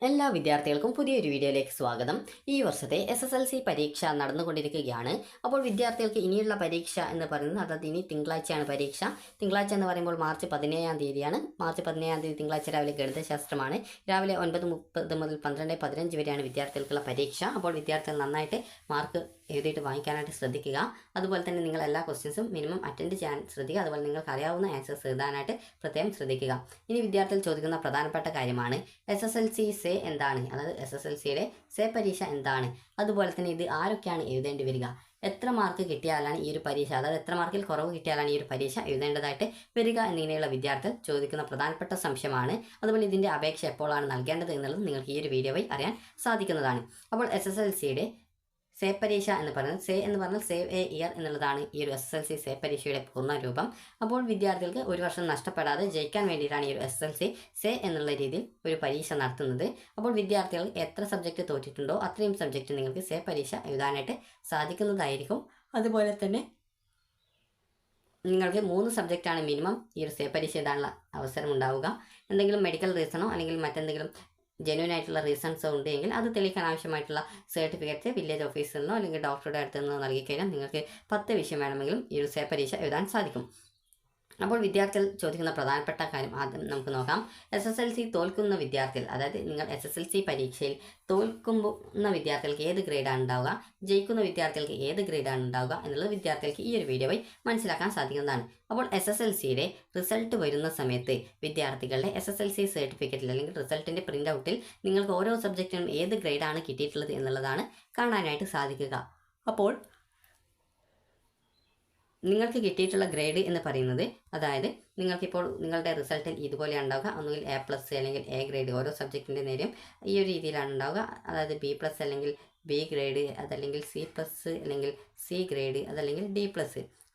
എല്ലാ വിദ്യാർത്ഥികൾക്കും പുതിയൊരു വീഡിയോയിലേക്ക് സ്വാഗതം. ഈ വർഷത്തെ SSLC പരീക്ഷ നടന്നുകൊണ്ടിരിക്കുകയാണ്. അപ്പോൾ വിദ്യാർത്ഥികൾക്ക് ഇനിയുള്ള പരീക്ഷ എന്ന് പറയുന്നത് അതായത് ഇനി തിങ്കളാഴ്ചയാണ് പരീക്ഷ. തിങ്കളാഴ്ച എന്ന് പറയുമ്പോൾ മാർച്ച് 17-ാം തീയതിയാണ്. മാർച്ച് 17-ാം തീയതി തിങ്കളാഴ്ച രാവിലെ ഗണിതശാസ്ത്രമാണ്. രാവിലെ 9:30 മുതൽ 12:15 വരെയാണ് വിദ്യാർത്ഥികൾക്കുള്ള പരീക്ഷ. അപ്പോൾ വിദ്യാർത്ഥികൾ നന്നായിട്ട് മാർക്ക് എഴുതിയിട്ട് വാങ്ങിക്കാനായിട്ട് ശ്രദ്ധിക്കുക. അതുപോലെ തന്നെ നിങ്ങൾ എല്ലാ ക്വസ്റ്റ്യൻസും മിനിമം അറ്റൻഡ് ചെയ്യാൻ ശ്രദ്ധിക്കുക. അതുപോലെ നിങ്ങൾക്ക് അറിയാവുന്ന ആൻസേഴ്സ് എഴുതാനായിട്ട് പ്രത്യേകം ശ്രദ്ധിക്കുക. ഇനി വിദ്യാർത്ഥികൾ ചോദിക്കുന്ന പ്രധാനപ്പെട്ട കാര്യമാണ് SSLC സേ എന്താണ്, അതായത് SSLCയുടെ സേ പരീക്ഷ എന്താണ്, അതുപോലെ തന്നെ ഇത് ആരൊക്കെയാണ് എഴുതേണ്ടി വരിക, എത്ര മാർക്ക് കിട്ടിയാലാണ് ഈ ഒരു പരീക്ഷ, അതായത് എത്ര മാർക്കിൽ കുറവ് കിട്ടിയാലാണ് ഈ ഒരു പരീക്ഷ എഴുതേണ്ടതായിട്ട് വരിക എന്നിങ്ങനെയുള്ള വിദ്യാർത്ഥികൾ ചോദിക്കുന്ന പ്രധാനപ്പെട്ട സംശയമാണ്. അതുപോലെ ഇതിൻ്റെ അപേക്ഷ എപ്പോഴാണ് നൽകേണ്ടത് എന്നുള്ളത് നിങ്ങൾക്ക് ഈ ഒരു വീഡിയോ വഴി അറിയാൻ സാധിക്കുന്നതാണ്. അപ്പോൾ SSLCയുടെ സേ പരീക്ഷ എന്ന് പറയുന്നത് സേ എന്ന് പറഞ്ഞാൽ സേവ് എ ഇയർ എന്നുള്ളതാണ് ഈ ഒരു SSLC സേ പരീക്ഷയുടെ പൂർണ്ണ രൂപം. അപ്പോൾ വിദ്യാർത്ഥികൾക്ക് ഒരു വർഷം നഷ്ടപ്പെടാതെ ജയിക്കാൻ വേണ്ടിയിട്ടാണ് ഈ ഒരു SSLC സേ എന്നുള്ള രീതിയിൽ ഒരു പരീക്ഷ നടത്തുന്നത്. അപ്പോൾ വിദ്യാർത്ഥികൾ എത്ര സബ്ജക്റ്റ് തോറ്റിട്ടുണ്ടോ അത്രയും സബ്ജക്റ്റ് നിങ്ങൾക്ക് സേ പരീക്ഷ എഴുതാനായിട്ട് സാധിക്കുന്നതായിരിക്കും. അതുപോലെ തന്നെ നിങ്ങൾക്ക് 3 സബ്ജക്റ്റാണ് മിനിമം ഈ ഒരു സേ പരീക്ഷ എഴുതാനുള്ള അവസരം ഉണ്ടാവുക. എന്തെങ്കിലും മെഡിക്കൽ റീസണോ അല്ലെങ്കിൽ മറ്റെന്തെങ്കിലും ജെന്യൂൻ ആയിട്ടുള്ള റീസൺസ് ഉണ്ടെങ്കിൽ അത് തെളിയിക്കാൻ ആവശ്യമായിട്ടുള്ള സർട്ടിഫിക്കറ്റ് വില്ലേജ് ഓഫീസിൽ നിന്നോ അല്ലെങ്കിൽ ഡോക്ടറുടെ അടുത്ത് നിന്നോ നൽകിക്കഴിഞ്ഞാൽ നിങ്ങൾക്ക് 10 വിഷയം വേണമെങ്കിലും ഈ ഒരു സേ പരീക്ഷ എഴുതാൻ സാധിക്കും. അപ്പോൾ വിദ്യാർത്ഥികൾ ചോദിക്കുന്ന പ്രധാനപ്പെട്ട കാര്യം ആദ്യം നമുക്ക് നോക്കാം. SSLC തോൽക്കുന്ന വിദ്യാർത്ഥികൾ, അതായത് നിങ്ങൾ SSLC പരീക്ഷയിൽ തോൽക്കുന്ന വിദ്യാർത്ഥികൾക്ക് ഏത് ഗ്രേഡാണ് ഉണ്ടാവുക, ജയിക്കുന്ന വിദ്യാർത്ഥികൾക്ക് ഏത് ഗ്രേഡാണ് ഉണ്ടാവുക എന്നുള്ളത് വിദ്യാർത്ഥികൾക്ക് ഈ ഒരു വീഡിയോ വഴി മനസ്സിലാക്കാൻ സാധിക്കുന്നതാണ്. അപ്പോൾ SSLCയുടെ റിസൾട്ട് വരുന്ന സമയത്ത് വിദ്യാർത്ഥികളുടെ SSLC സർട്ടിഫിക്കറ്റിൽ അല്ലെങ്കിൽ റിസൾട്ടിൻ്റെ പ്രിൻ്റ് ഔട്ടിൽ നിങ്ങൾക്ക് ഓരോ സബ്ജക്റ്റിനും ഏത് ഗ്രേഡാണ് കിട്ടിയിട്ടുള്ളത് എന്നുള്ളതാണ് കാണാനായിട്ട് സാധിക്കുക. അപ്പോൾ നിങ്ങൾക്ക് കിട്ടിയിട്ടുള്ള ഗ്രേഡ് എന്ന് പറയുന്നത്, അതായത് നിങ്ങൾക്കിപ്പോൾ നിങ്ങളുടെ റിസൾട്ടിൽ ഇതുപോലെയാണ് ഉണ്ടാവുക. ഒന്നുകിൽ A+ അല്ലെങ്കിൽ A ഗ്രേഡ്, ഓരോ സബ്ജക്റ്റിൻ്റെ നേരെയും ഈ ഒരു രീതിയിലാണ് ഉണ്ടാവുക. അതായത് B+ അല്ലെങ്കിൽ B ഗ്രേഡ്, അതല്ലെങ്കിൽ C+ അല്ലെങ്കിൽ C ഗ്രേഡ്, അതല്ലെങ്കിൽ D+.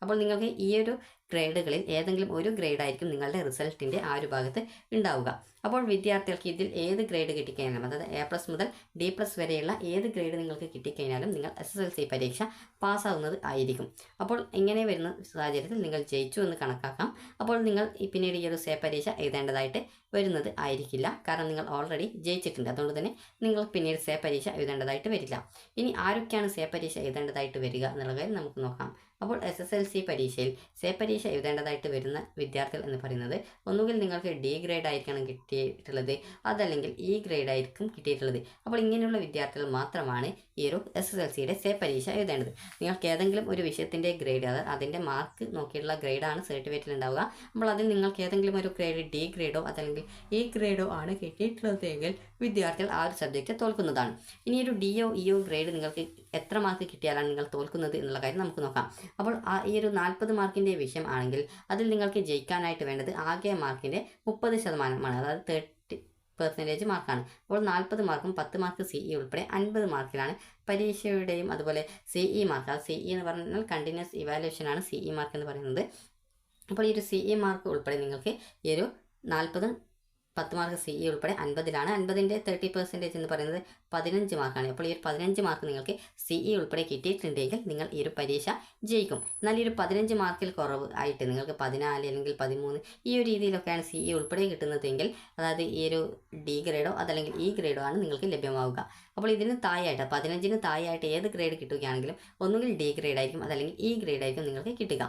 അപ്പോൾ നിങ്ങൾക്ക് ഈ ഒരു ഗ്രേഡുകളിൽ ഏതെങ്കിലും ഒരു ഗ്രേഡായിരിക്കും നിങ്ങളുടെ റിസൾട്ടിൻ്റെ ആ ഒരു ഭാഗത്ത് ഉണ്ടാവുക. അപ്പോൾ വിദ്യാർത്ഥികൾക്ക് ഇതിൽ ഏത് ഗ്രേഡ് കിട്ടിക്കഴിഞ്ഞാലും, അതായത് A+ മുതൽ D+ വരെയുള്ള ഏത് ഗ്രേഡ് നിങ്ങൾക്ക് കിട്ടിക്കഴിഞ്ഞാലും നിങ്ങൾ SSLC പരീക്ഷ പാസ്സാവുന്നത് ആയിരിക്കും. അപ്പോൾ ഇങ്ങനെ വരുന്ന സാഹചര്യത്തിൽ നിങ്ങൾ ജയിച്ചു എന്ന് കണക്കാക്കാം. അപ്പോൾ നിങ്ങൾ പിന്നീട് ഈ ഒരു സേ പരീക്ഷ എഴുതേണ്ടതായിട്ട് വരുന്നത് ആയിരിക്കില്ല, കാരണം നിങ്ങൾ ഓൾറെഡി ജയിച്ചിട്ടുണ്ട്. അതുകൊണ്ട് തന്നെ നിങ്ങൾ പിന്നീട് സേ പരീക്ഷ എഴുതേണ്ടതായിട്ട് വരില്ല. ഇനി ആരൊക്കെയാണ് സേ പരീക്ഷ എഴുതേണ്ടതായിട്ട് വരിക എന്നുള്ള കാര്യം നമുക്ക് നോക്കാം. അപ്പോൾ SSLC പരീക്ഷയിൽ സേ പരീക്ഷ എഴുതേണ്ടതായിട്ട് വരുന്ന വിദ്യാർത്ഥികൾ എന്ന് പറയുന്നത് ഒന്നുകിൽ നിങ്ങൾക്ക് D ഗ്രേഡ് ആയിരിക്കണം കിട്ടിയിട്ടുള്ളത്, അതല്ലെങ്കിൽ E ഗ്രേഡ് ആയിരിക്കും കിട്ടിയിട്ടുള്ളത്. അപ്പോൾ ഇങ്ങനെയുള്ള വിദ്യാർത്ഥികൾ മാത്രമാണ് ഈ ഒരു SSLCയുടെ സേ പരീക്ഷ എഴുതേണ്ടത്. നിങ്ങൾക്ക് ഏതെങ്കിലും ഒരു വിഷയത്തിൻ്റെ ഗ്രേഡ്, അതായത് അതിൻ്റെ മാർക്ക് നോക്കിയിട്ടുള്ള ഗ്രേഡാണ് സർട്ടിഫിക്കറ്റിൽ ഉണ്ടാവുക. അപ്പോൾ അതിൽ നിങ്ങൾക്ക് ഏതെങ്കിലും ഒരു ഗ്രേഡ് D ഗ്രേഡോ അതല്ലെങ്കിൽ E ഗ്രേഡോ ആണ് കിട്ടിയിട്ടുള്ളതെങ്കിൽ വിദ്യാർത്ഥികൾ ആ ഒരു സബ്ജക്റ്റ് തോൽക്കുന്നതാണ്. ഇനി ഒരു DO EO ഗ്രേഡ് നിങ്ങൾക്ക് എത്ര മാർക്ക് കിട്ടിയാലാണ് നിങ്ങൾ തോൽക്കുന്നത് എന്നുള്ള കാര്യം നമുക്ക് നോക്കാം. അപ്പോൾ ഈ ഒരു 40 മാർക്കിൻ്റെ വിഷയം ആണെങ്കിൽ അതിൽ നിങ്ങൾക്ക് ജയിക്കാനായിട്ട് വേണ്ടത് ആകെ മാർക്കിൻ്റെ 30%, അതായത് 30% മാർക്കാണ്. അപ്പോൾ 40 മാർക്കും 10 മാർക്ക് CE ഉൾപ്പെടെ 50 മാർക്കിലാണ് പരീക്ഷയുടെയും അതുപോലെ CE മാർക്ക്. അത് CE എന്ന് പറഞ്ഞാൽ കണ്ടിന്യൂസ് ഇവാലുവേഷൻ ആണ് CE മാർക്ക് എന്ന് പറയുന്നത്. അപ്പോൾ ഈ ഒരു CE മാർക്ക് ഉൾപ്പെടെ നിങ്ങൾക്ക് ഈ ഒരു 40-ഉം 10 മാർക്ക് CE ഉൾപ്പെടെ 50-ലാണ്. 50-ൻ്റെ 30% എന്ന് പറയുന്നത് 15 മാർക്കാണ്. അപ്പോൾ ഈ ഒരു 15 മാർക്ക് നിങ്ങൾക്ക് CE ഉൾപ്പെടെ കിട്ടിയിട്ടുണ്ടെങ്കിൽ നിങ്ങൾ ഈ ഒരു പരീക്ഷ ജയിക്കും. എന്നാൽ ഈ ഒരു 15 മാർക്കിൽ കുറവ് ആയിട്ട് നിങ്ങൾക്ക് 14 അല്ലെങ്കിൽ 13 ഈ ഒരു രീതിയിലൊക്കെയാണ് CE ഉൾപ്പെടെ കിട്ടുന്നതെങ്കിൽ, അതായത് ഈ ഒരു D ഗ്രേഡോ അതല്ലെങ്കിൽ E ഗ്രേഡോ ആണ് നിങ്ങൾക്ക് ലഭ്യമാവുക. അപ്പോൾ ഇതിന് താഴെയായിട്ട് 15-ന് താഴെയായിട്ട് ഏത് ഗ്രേഡ് കിട്ടുകയാണെങ്കിലും ഒന്നുകിൽ D ഗ്രേഡ് ആയിരിക്കും അതല്ലെങ്കിൽ E ഗ്രേഡ് ആയിരിക്കും നിങ്ങൾക്ക് കിട്ടുക.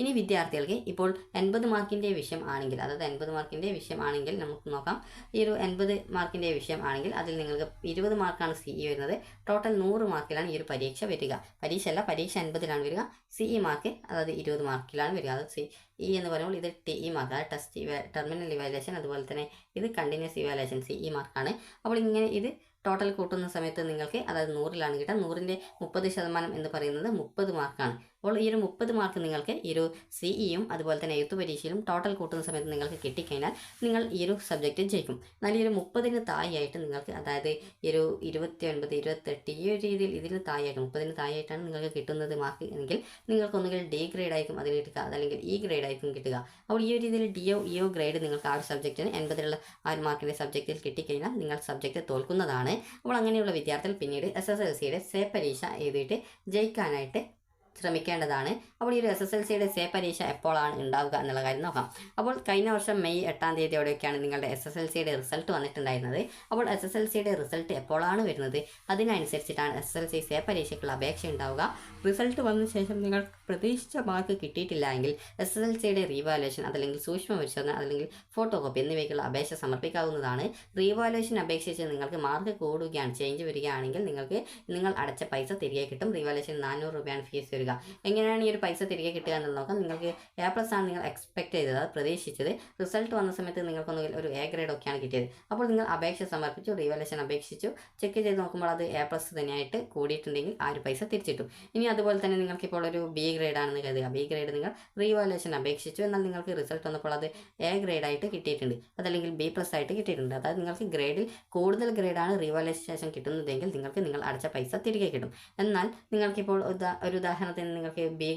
ഇനി വിദ്യാർത്ഥികൾക്ക് ഇപ്പോൾ 80 മാർക്കിൻ്റെ വിഷയം ആണെങ്കിൽ, അതായത് 80 മാർക്കിൻ്റെ വിഷയം ആണെങ്കിൽ നമുക്ക് നോക്കാം. ഈ ഒരു 80 മാർക്കിൻ്റെ വിഷയം ആണെങ്കിൽ അതിൽ നിങ്ങൾക്ക് 20 മാർക്കാണ് CE വരുന്നത്. ടോട്ടൽ 100 മാർക്കിലാണ് ഈ ഒരു പരീക്ഷ വരിക. പരീക്ഷ 80-ലാണ് വരിക. CE മാർക്ക് അതായത് 20 മാർക്കിലാണ് വരിക. അതായത് CE എന്ന് പറയുമ്പോൾ ഇത് TE മാർക്ക്, അതായത് ടെർമിനൽ ഇവാലുവേഷൻ, അതുപോലെ തന്നെ ഇത് കണ്ടിന്യൂസ് ഇവാലുവേഷൻ CE മാർക്കാണ്. അപ്പോൾ ഇങ്ങനെ ഇത് ടോട്ടൽ കൂട്ടുന്ന സമയത്ത് നിങ്ങൾക്ക്, അതായത് 100-ലാണ് കിട്ടുക. 100-ൻ്റെ 30% എന്ന് പറയുന്നത് 30 മാർക്കാണ്. അപ്പോൾ ഈ ഒരു 30 മാർക്ക് നിങ്ങൾക്ക് ഈ ഒരു CEയും അതുപോലെ തന്നെ എഴുത്തു പരീക്ഷയിലും ടോട്ടൽ കൂട്ടുന്ന സമയത്ത് നിങ്ങൾക്ക് കിട്ടിക്കഴിഞ്ഞാൽ നിങ്ങൾ ഈ ഒരു സബ്ജക്റ്റ് ജയിക്കും. എന്നാൽ ഈ ഒരു 30-ന് താഴെയായിട്ട് നിങ്ങൾക്ക്, അതായത് ഈ ഒരു 29, 28 ഈ ഒരു രീതിയിൽ ഇതിന് താഴെയായിട്ട് 30-ന് താഴെയായിട്ടാണ് നിങ്ങൾക്ക് കിട്ടുന്നത് മാർക്ക് എങ്കിൽ നിങ്ങൾക്ക് ഒന്നുകിൽ D ഗ്രേഡ് ആയിരിക്കും അതിന് കിട്ടുക, അതല്ലെങ്കിൽ E ഗ്രേഡ് ആയിരിക്കും കിട്ടുക. അപ്പോൾ ഈ ഒരു രീതിയിൽ DO EO ഗ്രേഡ് നിങ്ങൾക്ക് ആ ഒരു സബ്ജക്റ്റിന് 80-ലുള്ള ആ ഒരു മാർക്കിൻ്റെ സബ്ജക്റ്റിൽ കിട്ടിക്കഴിഞ്ഞാൽ നിങ്ങൾ സബ്ജക്റ്റ് തോൽക്കുന്നതാണ്. അപ്പോൾ അങ്ങനെയുള്ള വിദ്യാർത്ഥികൾ പിന്നീട് SSLCയുടെ സേ പരീക്ഷ എഴുതിയിട്ട് ജയിക്കാനായിട്ട് ശ്രമിക്കേണ്ടതാണ്. അപ്പോൾ ഈ ഒരു SSLCയുടെ സേ പരീക്ഷ എപ്പോഴാണ് ഉണ്ടാവുക എന്നുള്ള കാര്യം നോക്കാം. അപ്പോൾ കഴിഞ്ഞ വർഷം മെയ് 8-ാം തീയതിയോടെയൊക്കെയാണ് നിങ്ങളുടെ SSLCയുടെ റിസൾട്ട് വന്നിട്ടുണ്ടായിരുന്നത്. അപ്പോൾ SSLCയുടെ റിസൾട്ട് എപ്പോഴാണ് വരുന്നത് അതിനനുസരിച്ചിട്ടാണ് SSLC സേ പരീക്ഷയ്ക്കുള്ള അപേക്ഷ ഉണ്ടാവുക. റിസൾട്ട് വന്ന ശേഷം നിങ്ങൾ പ്രതീക്ഷിച്ച മാർക്ക് കിട്ടിയിട്ടില്ല എങ്കിൽ SSLCയുടെ റീവാലുവേഷൻ അതല്ലെങ്കിൽ സൂക്ഷ്മ പരിശോധന അല്ലെങ്കിൽ ഫോട്ടോ കോപ്പി എന്നിവയ്ക്കുള്ള അപേക്ഷ സമർപ്പിക്കാവുന്നതാണ്. റീവാലുവേഷൻ അപേക്ഷിച്ച് നിങ്ങൾക്ക് മാർക്ക് കൂടുകയാണ്, ചേഞ്ച് വരികയാണെങ്കിൽ നിങ്ങൾ അടച്ച പൈസ തിരികെ കിട്ടും. റീവാലുവേഷൻ 400 രൂപയാണ് ഫീസ് വരിക. എങ്ങനെയാണ് ഈ ഒരു പൈസ തിരികെ കിട്ടുക എന്ന് നോക്കാം. നിങ്ങൾക്ക് A+ ആണ് നിങ്ങൾ എക്സ്പെക്ട് ചെയ്തത്, അത് പ്രതീക്ഷിച്ചത്. റിസൾട്ട് വന്ന സമയത്ത് നിങ്ങൾക്കൊന്നുകിൽ ഒരു A ഗ്രേഡ് ഒക്കെയാണ് കിട്ടിയത്. അപ്പോൾ നിങ്ങൾ അപേക്ഷ സമർപ്പിച്ചു, റീവാലുവേഷൻ അപേക്ഷിച്ചു, ചെക്ക് ചെയ്ത് നോക്കുമ്പോൾ അത് A+ തന്നെയായിട്ട് കൂടിയിട്ടുണ്ടെങ്കിൽ ആ ഒരു പൈസ തിരിച്ചിട്ടു. ഇനി അതുപോലെ തന്നെ നിങ്ങൾക്കിപ്പോൾ ഒരു B ഗ്രേഡ് ആണെന്ന് കരുതുക. B ഗ്രേഡ് നിങ്ങൾ റീവാലുവേഷൻ അപേക്ഷിച്ചു, എന്നാൽ നിങ്ങൾക്ക് റിസൾട്ട് വന്നപ്പോൾ അത് A ഗ്രേഡ് ആയിട്ട് കിട്ടിയിട്ടുണ്ട്, അതല്ലെങ്കിൽ B+ ആയിട്ട് കിട്ടിയിട്ടുണ്ട്. അതായത് നിങ്ങൾക്ക് ഗ്രേഡിൽ കൂടുതൽ ഗ്രേഡാണ് റീവാലുവേഷൻ ശേഷം കിട്ടുന്നതെങ്കിൽ നിങ്ങൾ അടച്ച പൈസ തിരികെ കിട്ടും. എന്നാൽ നിങ്ങൾക്കിപ്പോൾ ഒരു ഉദാഹരണത്തിന് നിങ്ങൾക്ക് B+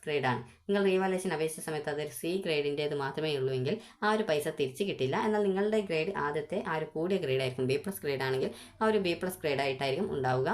ഗ്രേഡാണ്, നിങ്ങൾ റീവാലുവേഷൻ അപേക്ഷിച്ച സമയത്ത് അതൊരു C ഗ്രേഡിൻ്റേത് മാത്രമേ ഉള്ളൂ എങ്കിൽ ആ ഒരു പൈസ തിരിച്ച് കിട്ടില്ല. എന്നാൽ നിങ്ങളുടെ ഗ്രേഡ് ആദ്യത്തെ ആ ഒരു കൂടിയ ഗ്രേഡായിരിക്കും. B+ ഗ്രേഡ് ആണെങ്കിൽ ആ ഒരു B+ ഗ്രേഡായിട്ടായിരിക്കും ഉണ്ടാവുക.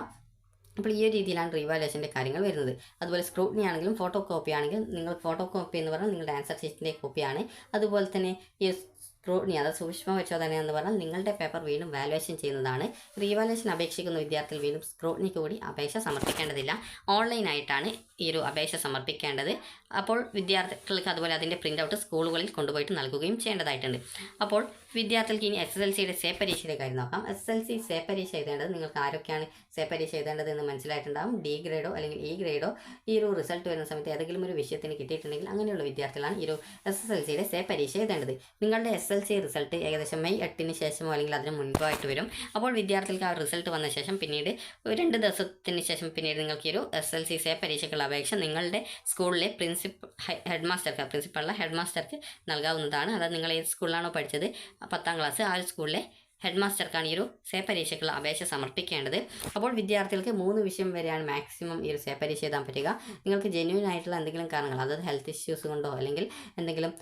അപ്പോൾ ഈ ഒരു രീതിയിലാണ് റീവാലുവേഷൻ്റെ കാര്യങ്ങൾ വരുന്നത്. അതുപോലെ സ്ക്രൂട്ടിനി ആണെങ്കിലും ഫോട്ടോ കോപ്പി ആണെങ്കിൽ നിങ്ങൾ ഫോട്ടോ കോപ്പി എന്ന് പറഞ്ഞാൽ നിങ്ങളുടെ ആൻസർ ഷീറ്റിൻ്റെ കോപ്പിയാണ്. അതുപോലെ തന്നെ ഈ സ്ക്രൂട്ടിനി അതായത് സൂക്ഷ്മ പരിശോധന എന്ന് പറഞ്ഞാൽ നിങ്ങളുടെ പേപ്പർ വീണ്ടും വാലുവേഷൻ ചെയ്യുന്നതാണ്. റീവാലുവേഷൻ അപേക്ഷിക്കുന്ന വിദ്യാർത്ഥികൾ വീണ്ടും സ്ക്രൂട്ടിനിക്ക് കൂടി അപേക്ഷ സമർപ്പിക്കേണ്ടതില്ല. ഓൺലൈനായിട്ടാണ് ഈ ഒരു അപേക്ഷ സമർപ്പിക്കേണ്ടത്. അപ്പോൾ വിദ്യാർത്ഥികൾക്ക് അതുപോലെ അതിൻ്റെ പ്രിൻ്റ് ഔട്ട് സ്കൂളുകളിൽ കൊണ്ടുപോയിട്ട് നൽകുകയും ചെയ്യേണ്ടതായിട്ടുണ്ട്. അപ്പോൾ വിദ്യാർത്ഥികൾക്ക് ഇനി SSLCയുടെ സേ പരീക്ഷയുടെ കാര്യം നോക്കാം. SSLC സേ പരീക്ഷ എഴുതേണ്ടത് നിങ്ങൾക്ക് ആരൊക്കെയാണ് സേ പരീക്ഷ എഴുതേണ്ടത് എന്ന് മനസ്സിലായിട്ടുണ്ടാകും. D ഗ്രേഡോ അല്ലെങ്കിൽ E ഗ്രേഡോ ഈ ഒരു റിസൾട്ട് വരുന്ന സമയത്ത് ഏതെങ്കിലും ഒരു വിഷയത്തിന് കിട്ടിയിട്ടുണ്ടെങ്കിൽ അങ്ങനെയുള്ള വിദ്യാർത്ഥികളാണ് ഈ ഒരു SSLCയുടെ സേ പരീക്ഷ എഴുതേണ്ടത്. നിങ്ങളുടെ SSLC റിസൾട്ട് ഏകദേശം മെയ് 8-ന് ശേഷമോ അല്ലെങ്കിൽ അതിന് മുൻപായിട്ട് വരും. അപ്പോൾ വിദ്യാർത്ഥികൾക്ക് ആ റിസൾട്ട് വന്ന ശേഷം പിന്നീട് 2 ദിവസത്തിന് ശേഷം പിന്നീട് നിങ്ങൾക്ക് ഈ ഒരു SSLC സേ പരീക്ഷയ്ക്കുള്ള അപേക്ഷ നിങ്ങളുടെ സ്കൂളിലെ പ്രിൻസിപ്പളുള്ള ഹെഡ് മാസ്റ്റർക്ക് നൽകാവുന്നതാണ്. അതായത് നിങ്ങൾ ഏത് സ്കൂളിലാണോ പഠിച്ചത് 10ാം ക്ലാസ് ആ ഒരു സ്കൂളിലെ ഹെഡ് മാസ്റ്റർക്കാണ് ഈ ഒരു സേ പരീക്ഷയ്ക്കുള്ള അപേക്ഷ സമർപ്പിക്കേണ്ടത്. അപ്പോൾ വിദ്യാർത്ഥികൾക്ക് 3 വിഷയം വരെയാണ് മാക്സിമം ഈ ഒരു സേ പരീക്ഷ എഴുതാൻ പറ്റുക. നിങ്ങൾക്ക് ജെന്യൂൻ ആയിട്ടുള്ള എന്തെങ്കിലും കാരണങ്ങൾ, അതായത് ഹെൽത്ത് ഇഷ്യൂസ് കൊണ്ടോ അല്ലെങ്കിൽ എന്തെങ്കിലും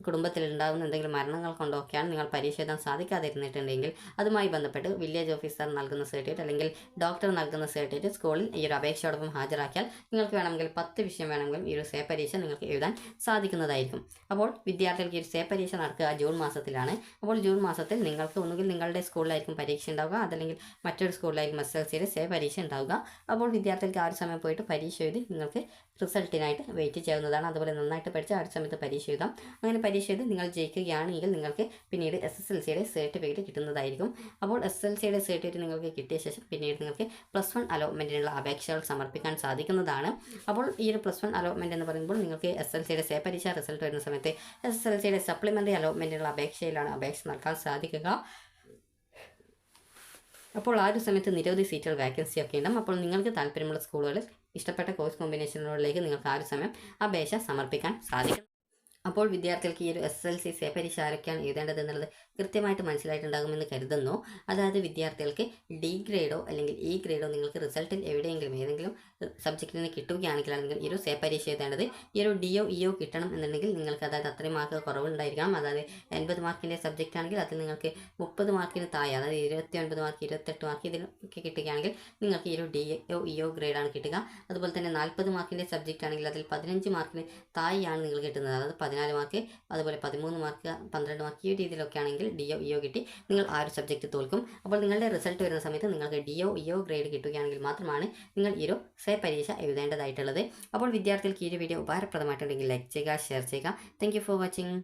കുടുംബത്തിലുണ്ടാകുന്ന എന്തെങ്കിലും മരണങ്ങൾ കൊണ്ടൊക്കെയാണ് നിങ്ങൾ പരീക്ഷ എഴുതാൻ സാധിക്കാതിരുന്നിട്ടുണ്ടെങ്കിൽ അതുമായി ബന്ധപ്പെട്ട് വില്ലേജ് ഓഫീസർ നൽകുന്ന സർട്ടിഫിക്കറ്റ് അല്ലെങ്കിൽ ഡോക്ടർ നൽകുന്ന സർട്ടിഫിക്കറ്റ് സ്കൂളിൽ ഈ ഒരു അപേക്ഷയോടൊപ്പം ഹാജരാക്കിയാൽ നിങ്ങൾക്ക് വേണമെങ്കിൽ 10 വിഷയം വേണമെങ്കിലും ഈ ഒരു സേ പരീക്ഷ നിങ്ങൾക്ക് എഴുതാൻ സാധിക്കുന്നതായിരിക്കും. അപ്പോൾ വിദ്യാർത്ഥികൾക്ക് ഈ ഒരു സേ പരീക്ഷ നടക്കുക ജൂൺ മാസത്തിലാണ്. അപ്പോൾ ജൂൺ മാസത്തിൽ നിങ്ങൾക്ക് ഒന്നുകിൽ നിങ്ങളുടെ സ്കൂളിലായിരിക്കും പരീക്ഷ ഉണ്ടാവുക, അതല്ലെങ്കിൽ മറ്റൊരു സ്കൂളിലായിരിക്കും SSLCയുടെ സേ പരീക്ഷ ഉണ്ടാവുക. അപ്പോൾ വിദ്യാർത്ഥികൾക്ക് ആ ഒരു സമയം പോയിട്ട് പരീക്ഷ എഴുതി നിങ്ങൾക്ക് റിസൾട്ടിനായിട്ട് വെയിറ്റ് ചെയ്യാവുന്നതാണ്. അതുപോലെ നന്നായിട്ട് പഠിച്ച് ആ ഒരു സമയത്ത് പരീക്ഷ എഴുതാം. അങ്ങനെ പരീക്ഷ എഴുതി നിങ്ങൾ ജയിക്കുകയാണെങ്കിൽ നിങ്ങൾക്ക് പിന്നീട് SSLCയുടെ സർട്ടിഫിക്കറ്റ് കിട്ടുന്നതായിരിക്കും. അപ്പോൾ SSLCയുടെ സർട്ടിഫിക്കറ്റ് നിങ്ങൾക്ക് കിട്ടിയ ശേഷം പിന്നീട് നിങ്ങൾക്ക് +1 അലോട്ട്മെൻറ്റിനുള്ള അപേക്ഷകൾ സമർപ്പിക്കാൻ സാധിക്കുന്നതാണ്. അപ്പോൾ ഈ ഒരു +1 അലോട്ട്മെൻറ്റ് എന്ന് പറയുമ്പോൾ നിങ്ങൾക്ക് SSLCയുടെ സേ പരീക്ഷ റിസൾട്ട് വരുന്ന സമയത്ത് SSLCയുടെ സപ്ലിമെൻ്ററി അലോട്ട്മെൻറ്റിനുള്ള അപേക്ഷയിലാണ് അപേക്ഷ നൽകാൻ സാധിക്കുക. അപ്പോൾ ആ ഒരു സമയത്ത് നിരവധി സീറ്റുകൾ വാക്കൻസി ഒക്കെ ഉണ്ടാകും. അപ്പോൾ നിങ്ങൾക്ക് താല്പര്യമുള്ള സ്കൂളുകളിൽ ഇഷ്ടപ്പെട്ട കോഴ്സ് കോമ്പിനേഷനുകളിലേക്ക് നിങ്ങൾക്ക് ആ ഒരു സമയം അപേക്ഷ സമർപ്പിക്കാൻ സാധിക്കും. അപ്പോൾ വിദ്യാർത്ഥികൾക്ക് ഈ ഒരു SSLC സേ പരീക്ഷ ആരൊക്കെയാണ് എഴുതേണ്ടത് എന്നുള്ളത് കൃത്യമായിട്ട് മനസ്സിലായിട്ടുണ്ടാകുമെന്ന് കരുതുന്നു. അതായത് വിദ്യാർത്ഥികൾക്ക് D ഗ്രേഡോ അല്ലെങ്കിൽ E ഗ്രേഡോ നിങ്ങൾക്ക് റിസൾട്ടിൽ എവിടെയെങ്കിലും ഏതെങ്കിലും സബ്ജക്റ്റിന് കിട്ടുകയാണെങ്കിൽ അല്ലെങ്കിൽ ഈ ഒരു സേ പരീക്ഷ എഴുതേണ്ടത് ഈ ഒരു DO EO കിട്ടണം എന്നുണ്ടെങ്കിൽ നിങ്ങൾക്ക് അതായത് അത്രയും മാർക്ക് കുറവുണ്ടായിരിക്കണം. അതായത് 80 മാർക്കിൻ്റെ സബ്ജക്റ്റ് ആണെങ്കിൽ അതിൽ നിങ്ങൾക്ക് 30 മാർക്കിന് താഴെ, അതായത് 29 മാർക്ക് 28 മാർക്ക് ഇതിനൊക്കെ കിട്ടുകയാണെങ്കിൽ നിങ്ങൾക്ക് ഈ ഒരു DO EO ഗ്രേഡാണ് കിട്ടുക. അതുപോലെ തന്നെ 40 മാർക്കിൻ്റെ സബ്ജക്റ്റ് ആണെങ്കിൽ അതിൽ 15 മാർക്കിന് താഴെയാണ് നിങ്ങൾ കിട്ടുന്നത്, അതായത് 14 മാർക്ക് അതുപോലെ 13 മാർക്ക് 12 മാർക്ക് ഈ രീതിയിലൊക്കെ ആണെങ്കിൽ DO EO കിട്ടി നിങ്ങൾ ആ ഒരു സബ്ജക്റ്റ് തോൽക്കും. അപ്പോൾ നിങ്ങളുടെ റിസൾട്ട് വരുന്ന സമയത്ത് നിങ്ങൾക്ക് DO EO ഗ്രേഡ് കിട്ടുകയാണെങ്കിൽ മാത്രമാണ് നിങ്ങൾ ഈ ഒരു സേ പരീക്ഷ എഴുതേണ്ടതായിട്ടുള്ളത്. അപ്പോൾ വിദ്യാർത്ഥികൾക്ക് ഈ ഒരു വീഡിയോ ഉപകാരപ്രദമായിട്ടുണ്ടെങ്കിൽ ലൈക്ക് ചെയ്യുക, ഷെയർ ചെയ്യുക. Thank you for watching.